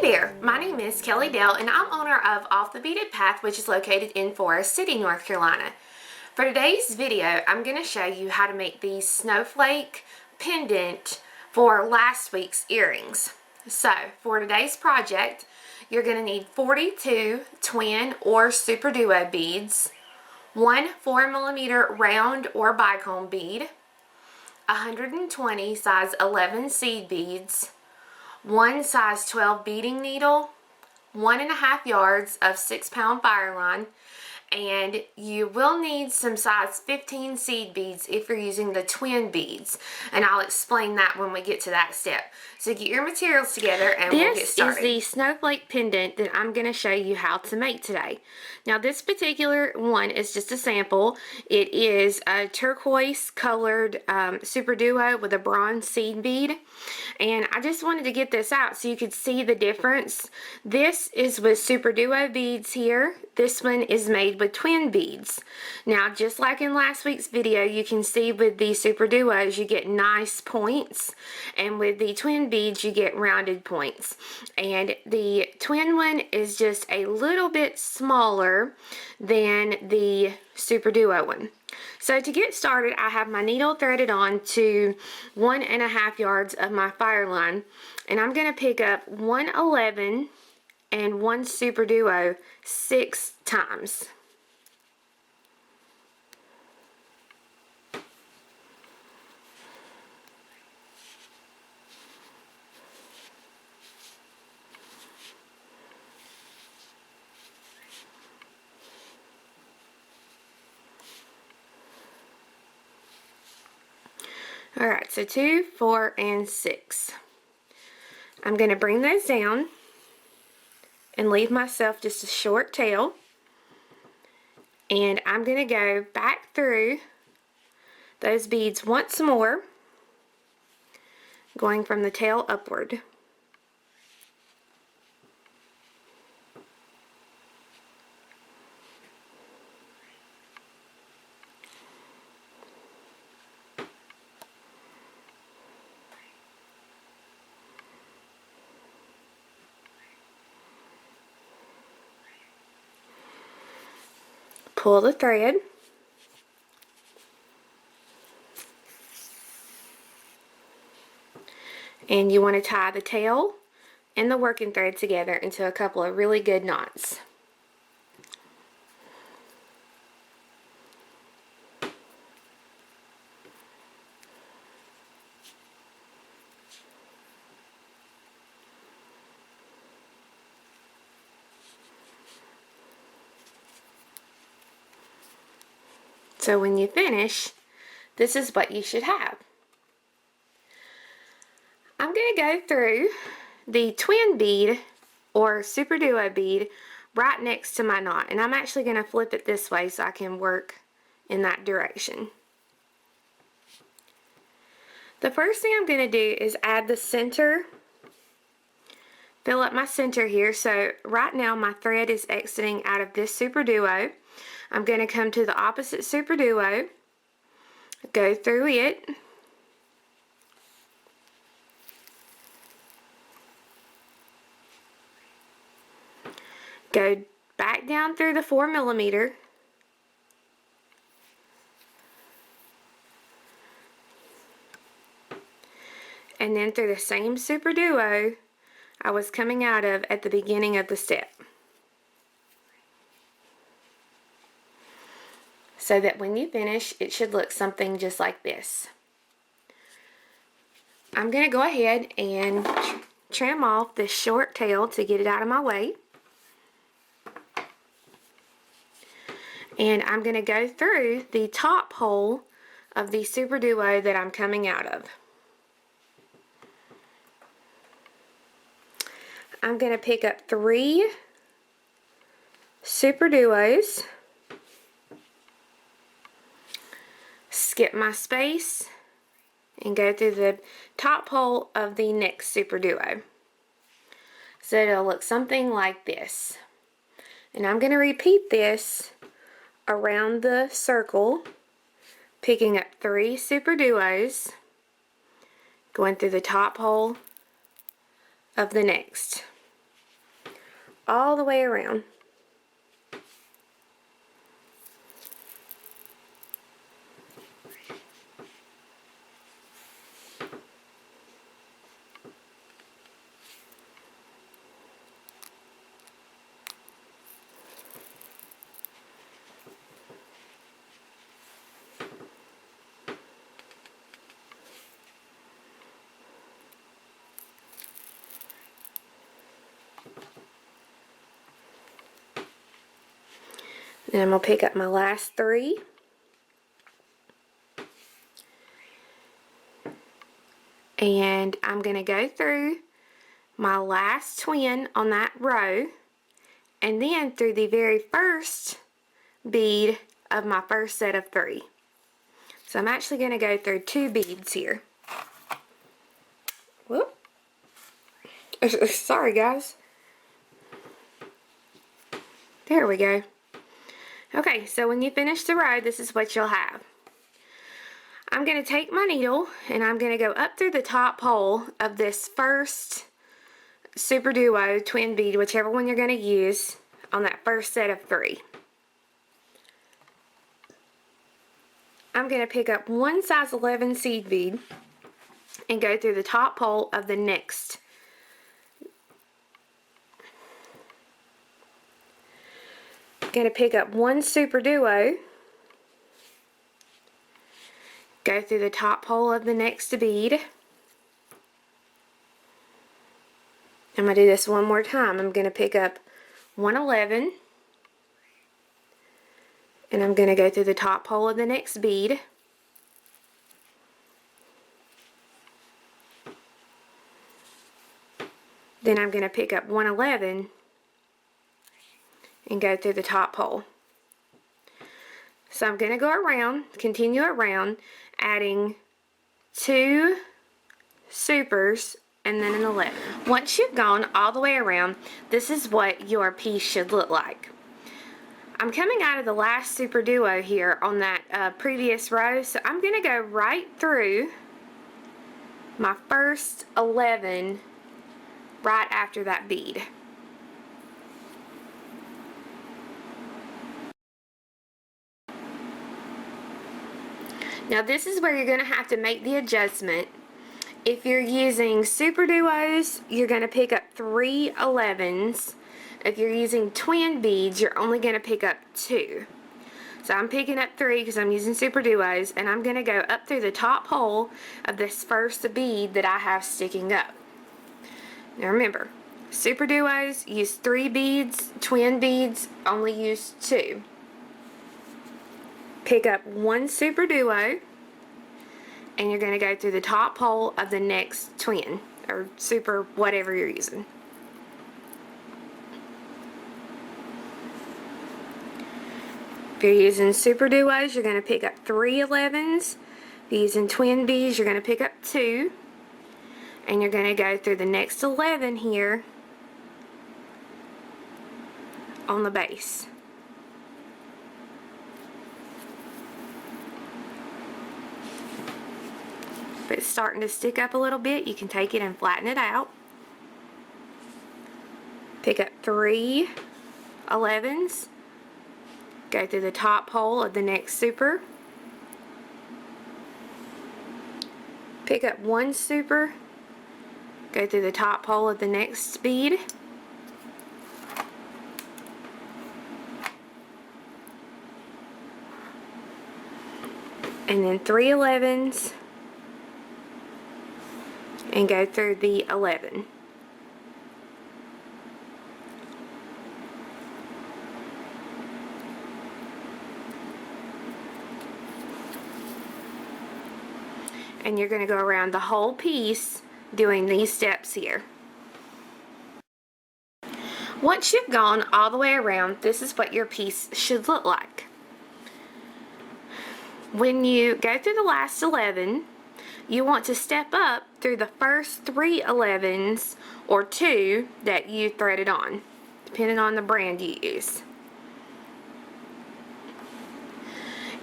there, my name is Kelly Dell and I'm owner of Off the Beaded Path, which is located in Forest City, North Carolina. For today's video, I'm going to show you how to make the snowflake pendant for last week's earrings. So, for today's project, you're going to need 42 twin or super duo beads, one 4mm round or bicone bead, 120 size 11 seed beads, one size 12 beading needle, 1.5 yards of 6-pound fire line, and you will need some size 15 seed beads if you're using the twin beads, and I'll explain that when we get to that step. So get your materials together and we'll get started. This is the snowflake pendant that I'm going to show you how to make today. Now this particular one is just a sample. It is a turquoise colored super duo with a bronze seed bead, and I just wanted to get this out so you could see the difference. This is with super duo beads here. This one is made with twin beads. Now, just like in last week's video, you can see with the super duos you get nice points, and with the twin beads you get rounded points. And the twin one is just a little bit smaller than the super duo one. So to get started, I have my needle threaded on to 1.5 yards of my fire line, and I'm going to pick up 111 and one super duo 6 times. Alright, so 2, 4, and 6. I'm going to bring those down and leave myself just a short tail, and I'm going to go back through those beads once more, going from the tail upward. Pull the thread, and you want to tie the tail and the working thread together into a couple of really good knots. So when you finish, this is what you should have. I'm going to go through the twin bead or super duo bead right next to my knot, and I'm actually going to flip it this way so I can work in that direction. The first thing I'm going to do is add the center, fill up my center here. So right now my thread is exiting out of this super duo. I'm going to come to the opposite super duo, go through it, go back down through the 4mm, and then through the same super duo I was coming out of at the beginning of the step, so that when you finish it should look something just like this. I'm going to go ahead and trim off this short tail to get it out of my way, and I'm going to go through the top hole of the super duo that I'm coming out of. I'm going to pick up 3 super duos, skip my space, and go through the top hole of the next super duo. So it'll look something like this. And I'm going to repeat this around the circle, picking up 3 super duos, going through the top hole of the next. all the way around. Then I'm going to pick up my last 3. And I'm going to go through my last twin on that row. And then through the very first bead of my first set of 3. So I'm actually going to go through 2 beads here. Whoop. Sorry guys. There we go. Okay, so when you finish the row, this is what you'll have. I'm going to take my needle and I'm going to go up through the top hole of this first Super Duo twin bead, whichever one you're going to use on that first set of 3. I'm going to pick up one size 11 seed bead and go through the top hole of the next. Going to pick up one Super Duo, go through the top hole of the next bead. I'm going to do this one more time. I'm going to pick up 111 and I'm going to go through the top hole of the next bead. Then I'm going to pick up 111 and go through the top hole. So I'm going to go around, continue around, adding 2 supers and then an 11. Once you've gone all the way around, this is what your piece should look like. I'm coming out of the last Super Duo here on that previous row, so I'm going to go right through my first 11 right after that bead. Now this is where you're going to have to make the adjustment. If you're using Super Duos, you're going to pick up 3 11s. If you're using twin beads, you're only going to pick up 2. So I'm picking up 3 because I'm using Super Duos, and I'm going to go up through the top hole of this first bead that I have sticking up. Now remember, Super Duos use 3 beads, twin beads only use 2. Pick up 1 Super Duo and you're going to go through the top hole of the next twin or super whatever you're using. If you're using Super Duos, you're going to pick up 3 11s. If you're using twin beads, you're going to pick up 2 and you're going to go through the next 11 here on the base. If it's starting to stick up a little bit, you can take it and flatten it out. Pick up 3 11s, go through the top hole of the next super, pick up 1 super, go through the top hole of the next bead, and then 3 11s and go through the 11. And you're going to go around the whole piece doing these steps here. Once you've gone all the way around, this is what your piece should look like. When you go through the last 11, you want to step up through the first 3 11s or 2 that you threaded on, depending on the brand you use.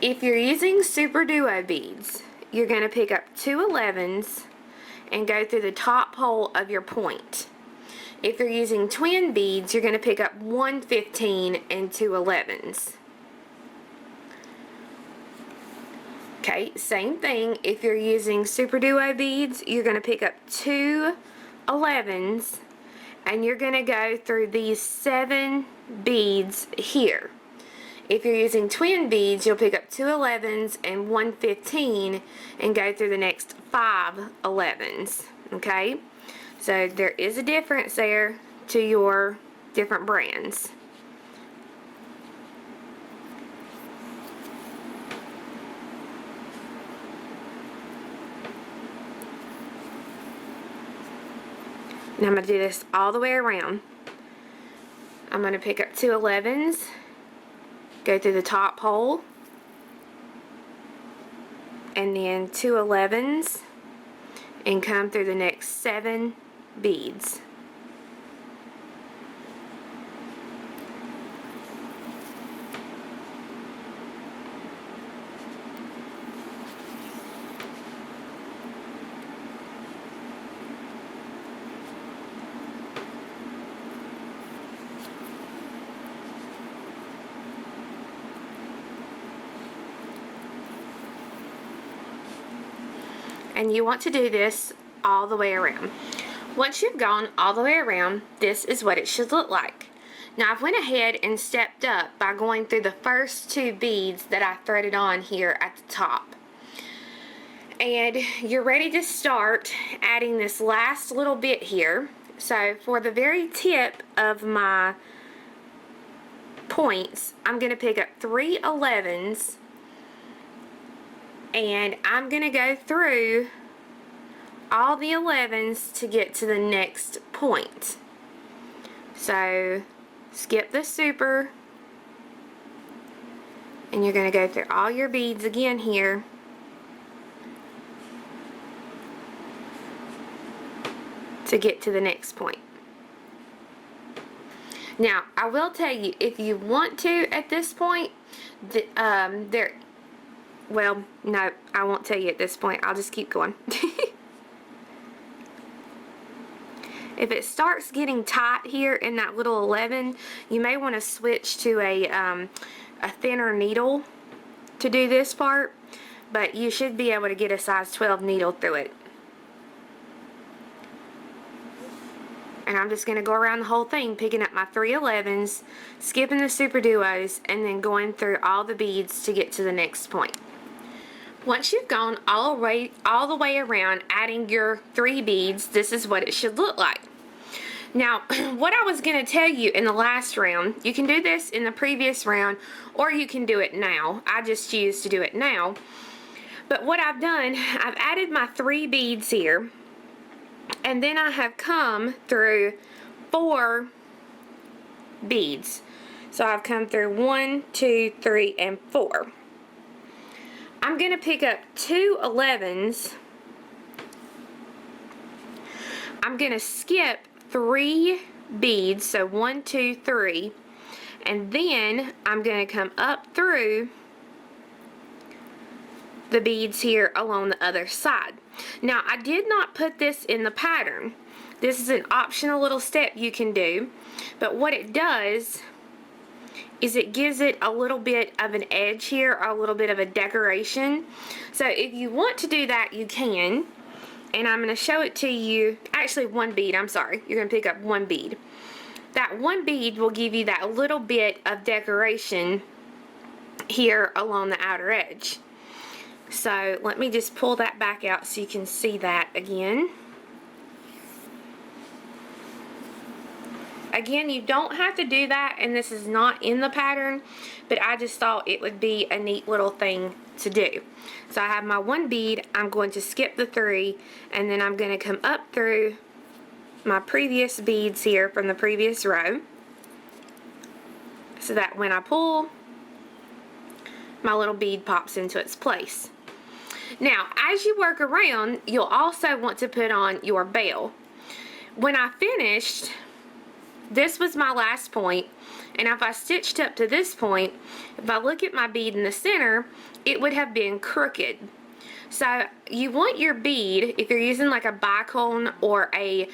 If you're using Super Duo beads, you're going to pick up 2 11s and go through the top hole of your point. If you're using twin beads, you're going to pick up 1 15 and 2 11s. Okay, same thing. If you're using super duo beads, you're going to pick up 2 11s, and you're going to go through these 7 beads here. If you're using twin beads, you'll pick up 2 11s and 1 15 and go through the next 5 11s. Okay, so there is a difference there to your different brands. And I'm going to do this all the way around. I'm going to pick up 2 11s, go through the top hole, and then 2 11s, and come through the next 7 beads. And you want to do this all the way around. Once you've gone all the way around, this is what it should look like. Now I've went ahead and stepped up by going through the first 2 beads that I threaded on here at the top. And you're ready to start adding this last little bit here. So for the very tip of my points, I'm going to pick up 3 11s, and I'm going to go through all the 11s to get to the next point. So skip the super, and you're going to go through all your beads again here to get to the next point. Now I will tell you, if you want to at this point, well, no, I won't tell you at this point. I'll just keep going. If it starts getting tight here in that little 11, you may want to switch to a thinner needle to do this part, but you should be able to get a size 12 needle through it. And I'm just going to go around the whole thing, picking up my 3 11s, skipping the super duos, and then going through all the beads to get to the next point. Once you've gone all the way around adding your 3 beads, this is what it should look like. Now, what I was going to tell you in the last round, you can do this in the previous round, or you can do it now. I just choose to do it now. But what I've done, I've added my 3 beads here, and then I have come through 4 beads. So I've come through 1, 2, 3, and 4. I'm going to pick up 2 11s. I'm going to skip 3 beads, so 1, 2, 3, and then I'm going to come up through the beads here along the other side. Now I did not put this in the pattern. This is an optional little step you can do, but what it does is it gives it a little bit of an edge here, a little bit of a decoration. So if you want to do that, you can. And I'm going to show it to you. Actually, 1 bead, I'm sorry. You're going to pick up 1 bead. That 1 bead will give you that little bit of decoration here along the outer edge. So let me just pull that back out so you can see that again. Again, you don't have to do that, and this is not in the pattern, but I just thought it would be a neat little thing to do. So I have my 1 bead, I'm going to skip the 3, and then I'm going to come up through my previous beads here from the previous row, so that when I pull, my little bead pops into its place. Now, as you work around, you'll also want to put on your bell. When I finished, this was my last point, and if I stitched up to this point, if I look at my bead in the center, it would have been crooked. So you want your bead, if you're using like a bicone or a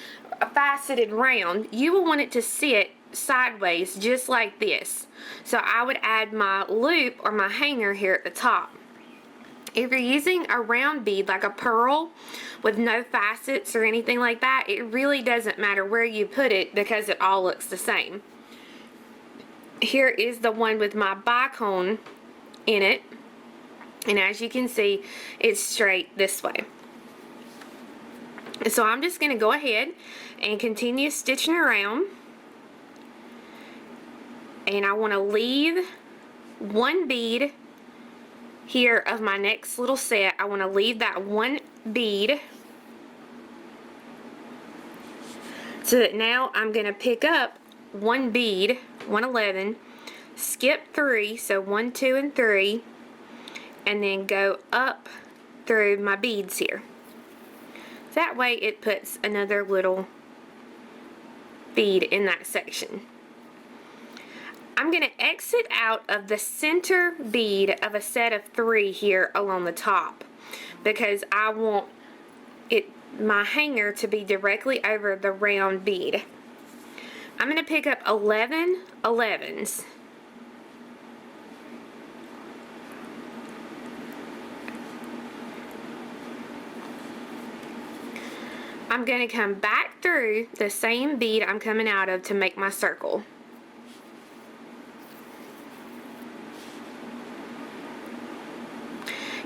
faceted round, you will want it to sit sideways just like this. So I would add my loop or my hanger here at the top. If you're using a round bead like a pearl with no facets or anything like that, it really doesn't matter where you put it because it all looks the same. Here is the one with my bicone in it, and as you can see, it's straight this way. So I'm just going to go ahead and continue stitching around, and I want to leave one bead here of my next little set. I want to leave that one bead, so that now I'm going to pick up one bead, 111, skip 3, so 1, 2, and 3, and then go up through my beads here. That way it puts another little bead in that section. I'm going to exit out of the center bead of a set of 3 here along the top, because I want my hanger to be directly over the round bead. I'm going to pick up 11 11s. I'm going to come back through the same bead I'm coming out of to make my circle.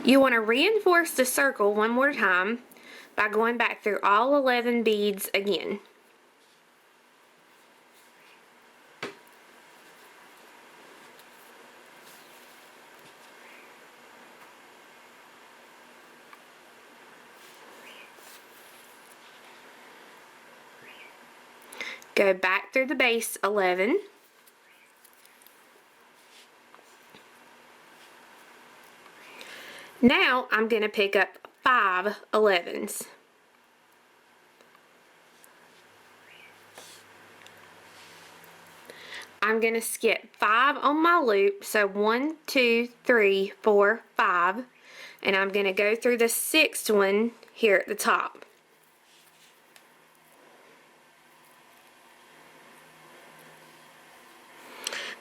You want to reinforce the circle one more time by going back through all 11 beads again. Go back through the base 11. Now I'm going to pick up 5 11s. I'm going to skip 5 on my loop, so 1, 2, 3, 4, 5, and I'm going to go through the 6th one here at the top.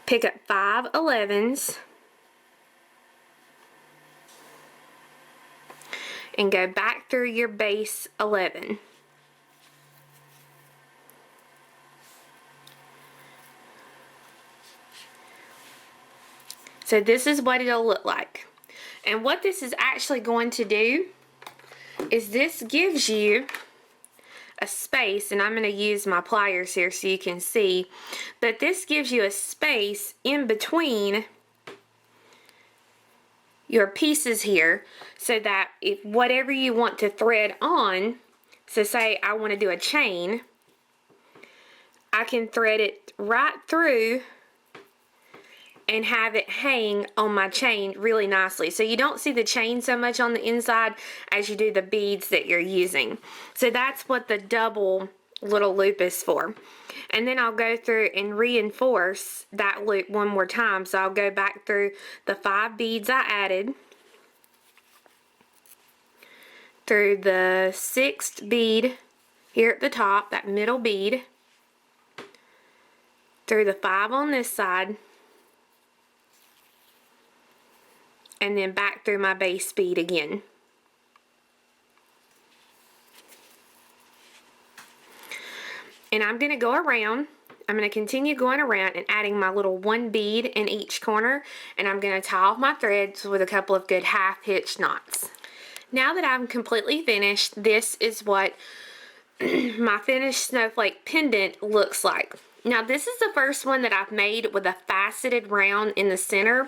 Pick up 5 11s and go back through your base 11. So this is what it'll look like. And what this is actually going to do is this gives you a space, and I'm going to use my pliers here so you can see, but this gives you a space in between your pieces here, so that if whatever you want to thread on, so say I want to do a chain, I can thread it right through and have it hang on my chain really nicely. So you don't see the chain so much on the inside as you do the beads that you're using. So that's what the double little loop is for. And then I'll go through and reinforce that loop one more time. So I'll go back through the 5 beads I added, through the 6th bead here at the top, that middle bead, through the 5 on this side, and then back through my base bead again. And I'm going to go around. I'm going to continue going around and adding my little 1 bead in each corner, and I'm going to tie off my threads with a couple of good half hitch knots. Now that I'm completely finished, this is what my finished snowflake pendant looks like. Now this is the first one that I've made with a faceted round in the center,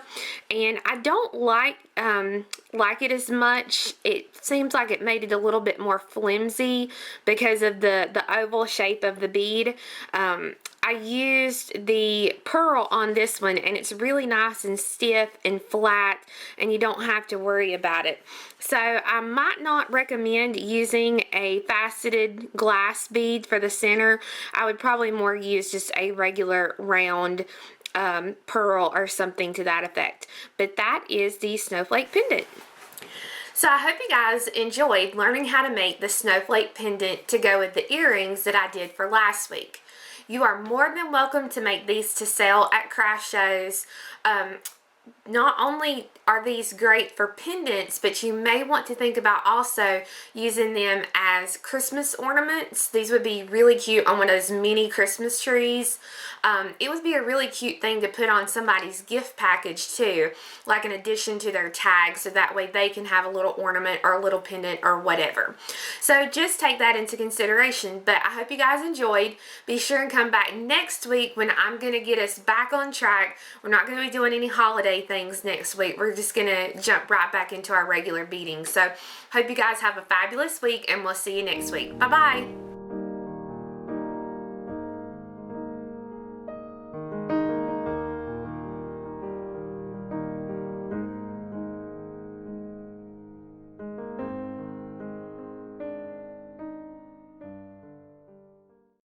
and I don't like it as much. It seems like it made it a little bit more flimsy because of the oval shape of the bead. I used the pearl on this one, and it's really nice and stiff and flat, and you don't have to worry about it. So I might not recommend using a faceted glass bead for the center. I would probably more use just a regular round pearl or something to that effect. But that is the snowflake pendant. So I hope you guys enjoyed learning how to make the snowflake pendant to go with the earrings that I did for last week. You are more than welcome to make these to sell at craft shows. Not only are these great for pendants, but you may want to think about also using them as Christmas ornaments. These would be really cute on one of those mini Christmas trees. It would be a really cute thing to put on somebody's gift package too, like an addition to their tag, so that way they can have a little ornament or a little pendant or whatever. So just take that into consideration. But I hope you guys enjoyed. Be sure and come back next week when I'm going to get us back on track. We're not going to be doing any holiday things next week. We're just going to jump right back into our regular beading. So hope you guys have a fabulous week, and we'll see you next week. Bye-bye.